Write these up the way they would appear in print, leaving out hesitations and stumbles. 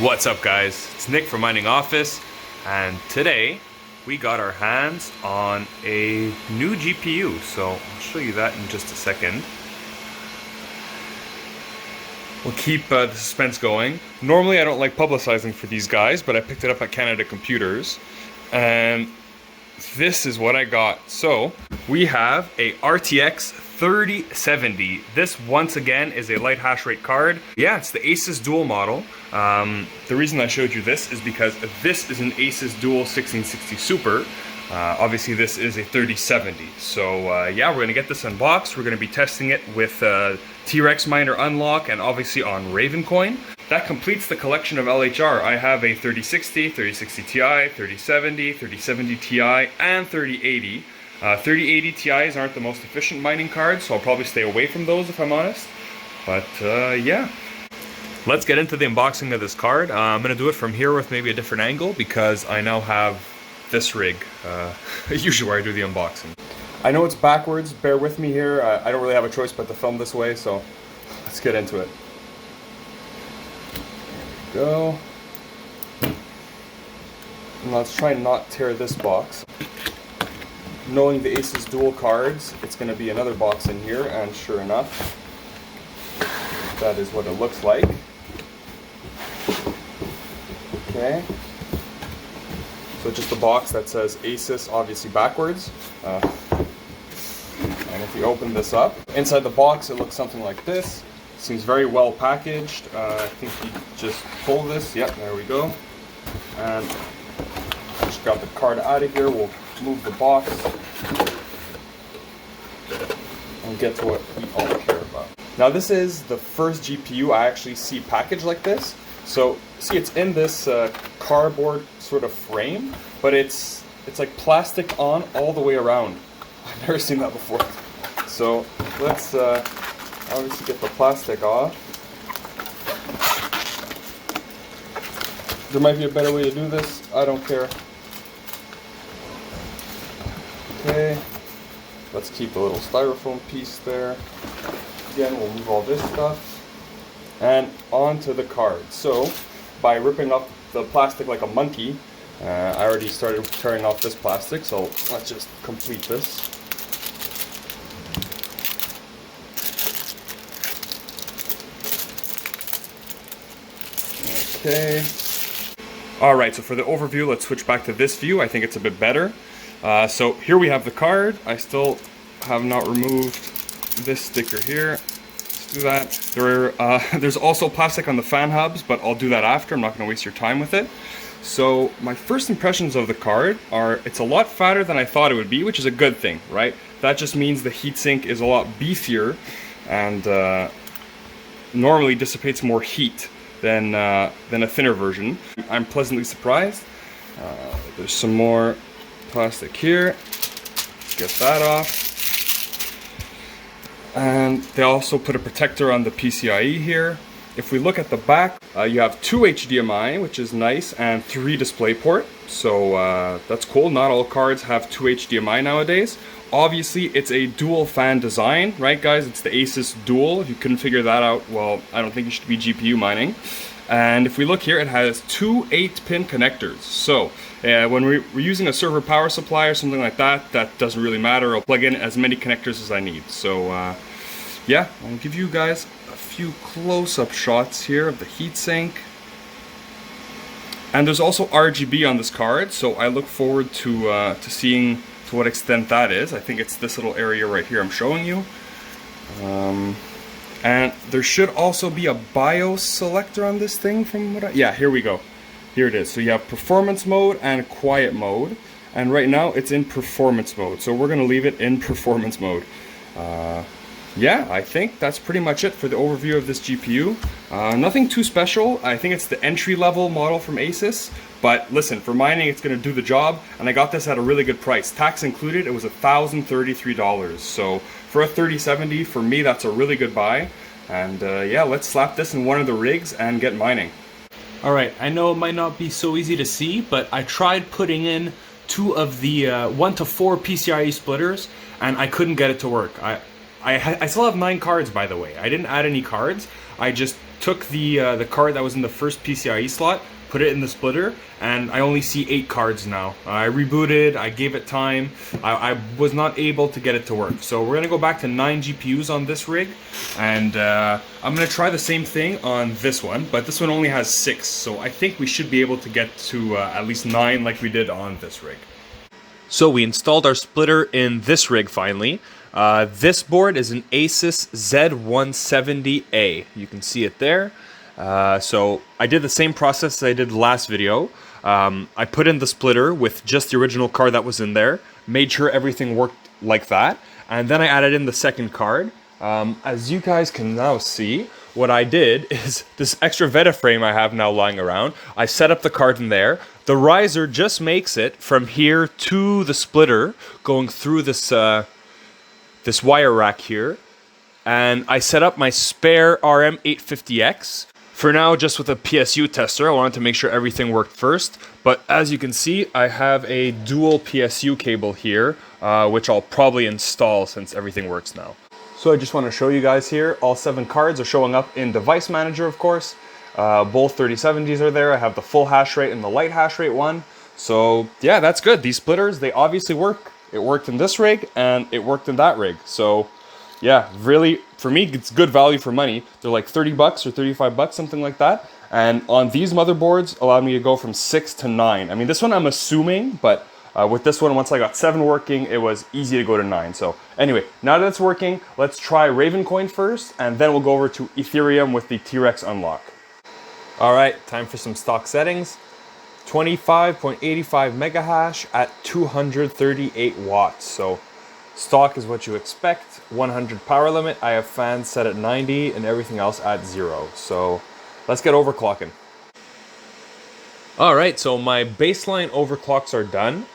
What's up, guys? It's Nick from Mining Office, and today we got our hands on a new GPU. So I'll show you that in just a second. We'll keep the suspense going. Normally I don't like publicizing for these guys, but I picked it up at Canada Computers, and this is what I got. So we have a RTX 3070. This once again is a light hash rate card. Yeah, it's the ASUS Dual model. The reason I showed you this is because this is an ASUS Dual 1660 Super. Obviously this is a 3070. So yeah, we're gonna get this unboxed. We're gonna be testing it with T-Rex Miner Unlock and obviously on Ravencoin. That completes the collection of LHR. I have a 3060, 3060 Ti, 3070, 3070 Ti, and 3080. 3080 Ti's aren't the most efficient mining cards, so I'll probably stay away from those if I'm honest. But yeah, let's get into the unboxing of this card. I'm going to do it from here with maybe a different angle because I now have this rig, usually where I do the unboxing. I know it's backwards, bear with me here. I don't really have a choice but to film this way, so let's get into it. There we go. And let's try and not tear this box. Knowing the ASUS Dual cards, it's going to be another box in here, and sure enough, that is what it looks like. Okay. So just a box that says ASUS, obviously backwards. And if you open this up, inside the box it looks something like this. Seems very well packaged. I think you just pull this. Yep, there we go. And just grab the card out of here. We'll move the box and get to what we all care about. Now this is the first GPU I actually see packaged like this. So see, it's in this cardboard sort of frame, but it's like plastic on all the way around. I've never seen that before. So let's obviously get the plastic off. There might be a better way to do this. I don't care. Okay, let's keep a little styrofoam piece there. Again, we'll move all this stuff and onto the card. So by ripping up the plastic like a monkey, I already started tearing off this plastic, so let's just complete this. Okay. Alright, so for the overview, let's switch back to this view. I think it's a bit better. So here we have the card. I still have not removed this sticker here. Let's do that. There's also plastic on the fan hubs, but I'll do that after. I'm not going to waste your time with it. So my first impressions of the card are it's a lot fatter than I thought it would be, which is a good thing, right? That just means the heatsink is a lot beefier and normally dissipates more heat than a thinner version. I'm pleasantly surprised. There's some more plastic here. Get that off. And they also put a protector on the PCIe here. If we look at the back, you have 2 HDMI, which is nice, and 3 DisplayPort. So that's cool. Not all cards have 2 HDMI nowadays. Obviously, it's a dual fan design, right guys? It's the ASUS Dual. If you couldn't figure that out, well, I don't think you should be GPU mining. And if we look here, it has 2 8-pin connectors. So when we're using a server power supply or something like that, that doesn't really matter. I'll plug in as many connectors as I need. So yeah, I'll give you guys a few close-up shots here of the heatsink. And there's also RGB on this card, so I look forward to seeing to what extent that is. I think it's this little area right here I'm showing you. And there should also be a BIOS selector on this thing from what yeah, here we go. Here it is. So you have performance mode and quiet mode. And right now it's in performance mode. So we're going to leave it in performance mode. Yeah, I think that's pretty much it for the overview of this GPU. Nothing too special. I think it's the entry-level model from ASUS. But listen, for mining, it's going to do the job. And I got this at a really good price. Tax included, it was $1,033. So for a 3070, for me, that's a really good buy. And yeah, let's slap this in one of the rigs and get mining. Alright, I know it might not be so easy to see, but I tried putting in 2 of the 1 to 4 PCIe splitters, and I couldn't get it to work. I still have 9 cards, by the way. I didn't add any cards. I just took the card that was in the first PCIe slot, put it in the splitter, and I only see 8 cards now. I rebooted, I gave it time, I was not able to get it to work. So we're gonna go back to 9 GPUs on this rig, and I'm gonna try the same thing on this one, but this one only has 6, so I think we should be able to get to at least 9 like we did on this rig. So we installed our splitter in this rig finally. This board is an ASUS Z170A. You can see it there. So I did the same process as I did the last video. I put in the splitter with just the original card that was in there, made sure everything worked like that, and then I added in the second card. As you guys can now see, what I did is this extra Veta frame I have now lying around, I set up the card in there. The riser just makes it from here to the splitter, going through this this wire rack here, and I set up my spare RM850X. For now, just with a PSU tester, I wanted to make sure everything worked first, but as you can see, I have a dual PSU cable here, which I'll probably install since everything works now. So I just want to show you guys here, all 7 cards are showing up in Device Manager, of course. Both 3070s are there. I have the full hash rate and the light hash rate one. So yeah, that's good. These splitters, they obviously work. It worked in this rig and it worked in that rig. So yeah, really, for me, it's good value for money. They're like 30 bucks or 35 bucks, something like that. And on these motherboards, allowed me to go from 6 to 9. I mean, this one I'm assuming, but with this one, once I got 7 working, it was easy to go to 9. So anyway, now that it's working, let's try Ravencoin first, and then we'll go over to Ethereum with the T-Rex unlock. All right, time for some stock settings. 25.85 mega hash at 238 watts. So stock is what you expect. 100 power limit. I have fans set at 90 and everything else at 0. So let's get overclocking. All right, so my baseline overclocks are done.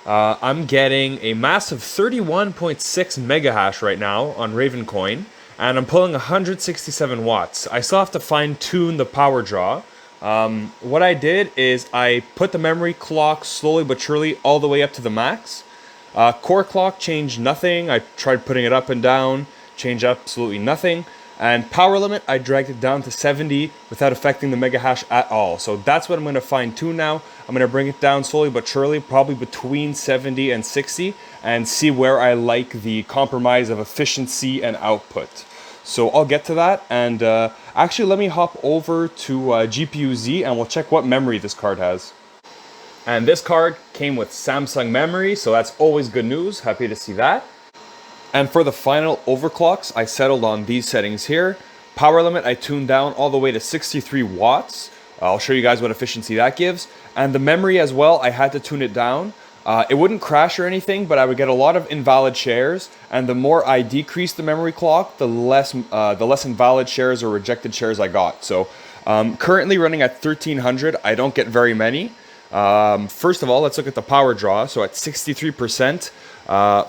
I'm getting a massive 31.6 mega hash right now on Ravencoin, and I'm pulling 167 watts. I still have to fine tune the power draw. What I did is I put the memory clock slowly but surely all the way up to the max. Core clock changed nothing. I tried putting it up and down, changed absolutely nothing. And power limit, I dragged it down to 70 without affecting the mega hash at all. So that's what I'm going to fine tune now. I'm going to bring it down slowly but surely, probably between 70 and 60, and see where I like the compromise of efficiency and output. So I'll get to that, and actually let me hop over to GPU-Z and we'll check what memory this card has. And this card came with Samsung memory, so that's always good news. Happy to see that. And for the final overclocks, I settled on these settings here. Power limit, I tuned down all the way to 63 watts. I'll show you guys what efficiency that gives. And the memory as well, I had to tune it down. It wouldn't crash or anything, but I would get a lot of invalid shares. And the more I decreased the memory clock, the less invalid shares or rejected shares I got. So currently running at 1300, I don't get very many. First of all, let's look at the power draw. So at 63%,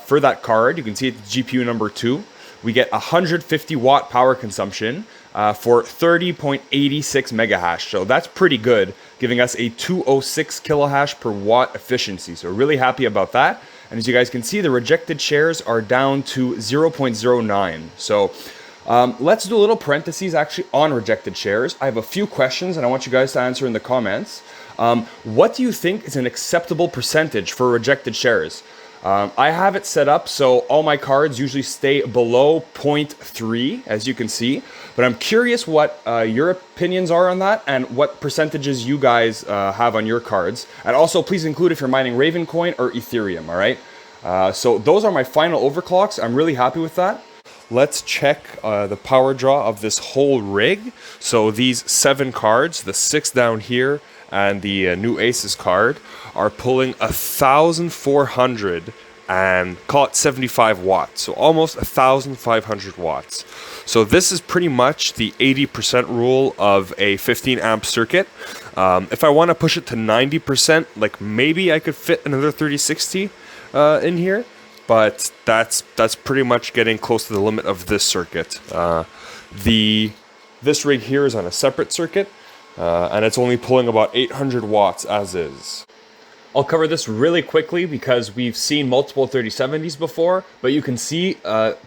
for that card, you can see it's GPU number 2. We get 150 watt power consumption for 30.86 mega hash. So that's pretty good, giving us a 206 kilohash per watt efficiency. So really happy about that. And as you guys can see, the rejected shares are down to 0.09. So let's do a little parentheses actually on rejected shares. I have a few questions and I want you guys to answer in the comments. What do you think is an acceptable percentage for rejected shares? I have it set up so all my cards usually stay below 0.3, as you can see. But I'm curious what your opinions are on that and what percentages you guys have on your cards. And also, please include if you're mining Ravencoin or Ethereum, all right? So those are my final overclocks. I'm really happy with that. Let's check the power draw of this whole rig. So these 7 cards, the 6 down here, and the new ASUS card are pulling 1,400 and call it 75 watts, so almost 1,500 watts. So this is pretty much the 80% rule of a 15 amp circuit. If I want to push it to 90%, like maybe I could fit another 3060 in here, but that's pretty much getting close to the limit of this circuit. This rig here is on a separate circuit. And it's only pulling about 800 watts as is. I'll cover this really quickly because we've seen multiple 3070s before, but you can see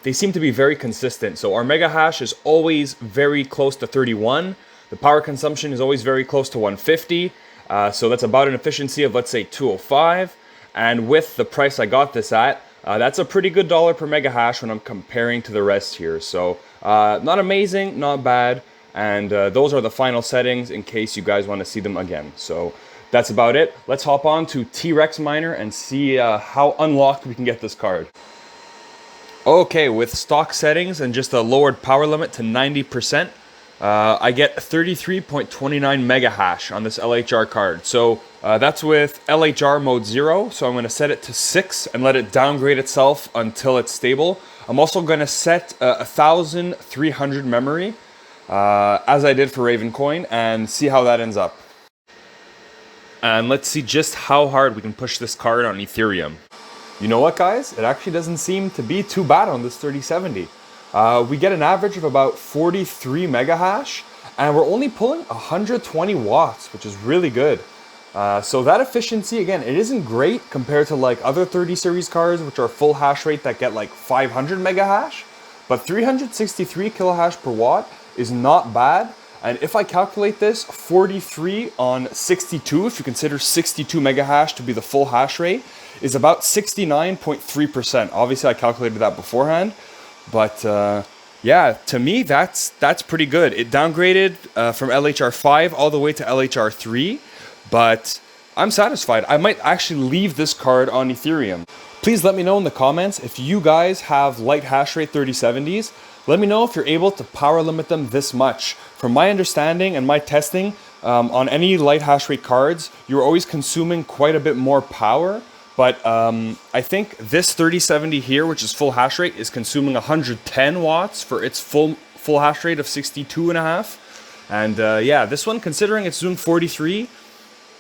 they seem to be very consistent. So our mega hash is always very close to 31. The power consumption is always very close to 150. So that's about an efficiency of, let's say, 205. And with the price I got this at, that's a pretty good dollar per mega hash when I'm comparing to the rest here. So not amazing, not bad. And those are the final settings in case you guys want to see them again. So that's about it. Let's hop on to T-Rex Miner and see how unlocked we can get this card. Okay, with stock settings and just a lowered power limit to 90%, I get 33.29 mega hash on this LHR card. So that's with LHR mode 0. So I'm going to set it to 6 and let it downgrade itself until it's stable. I'm also going to set 1,300 memory, as I did for Ravencoin, and see how that ends up. And let's see just how hard we can push this card on Ethereum. You know what, guys? It actually doesn't seem to be too bad on this 3070. We get an average of about 43 mega hash, and we're only pulling 120 watts, which is really good. So that efficiency, again, it isn't great compared to like other 30 series cards, which are full hash rate that get like 500 mega hash, but 363 kilohash per watt is not bad. And if I calculate this, 43 on 62, if you consider 62 mega hash to be the full hash rate, is about 69.3%. Obviously, I calculated that beforehand, but yeah, to me, that's pretty good. It downgraded from LHR 5 all the way to LHR 3, but I'm satisfied. I might actually leave this card on Ethereum. Please let me know in the comments if you guys have light hash rate 3070s. Let me know if you're able to power limit them this much. From my understanding and my testing, on any light hash rate cards, you're always consuming quite a bit more power. But I think this 3070 here, which is full hash rate, is consuming 110 watts for its full hash rate of 62.5. And yeah, this one, considering it's doing 43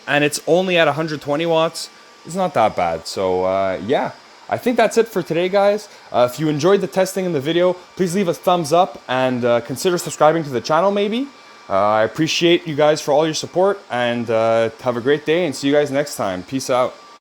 and it's only at 120 watts, it's not that bad. So yeah. I think that's it for today, guys. If you enjoyed the testing in the video, please leave a thumbs up and consider subscribing to the channel maybe. I appreciate you guys for all your support, and have a great day, and see you guys next time. Peace out.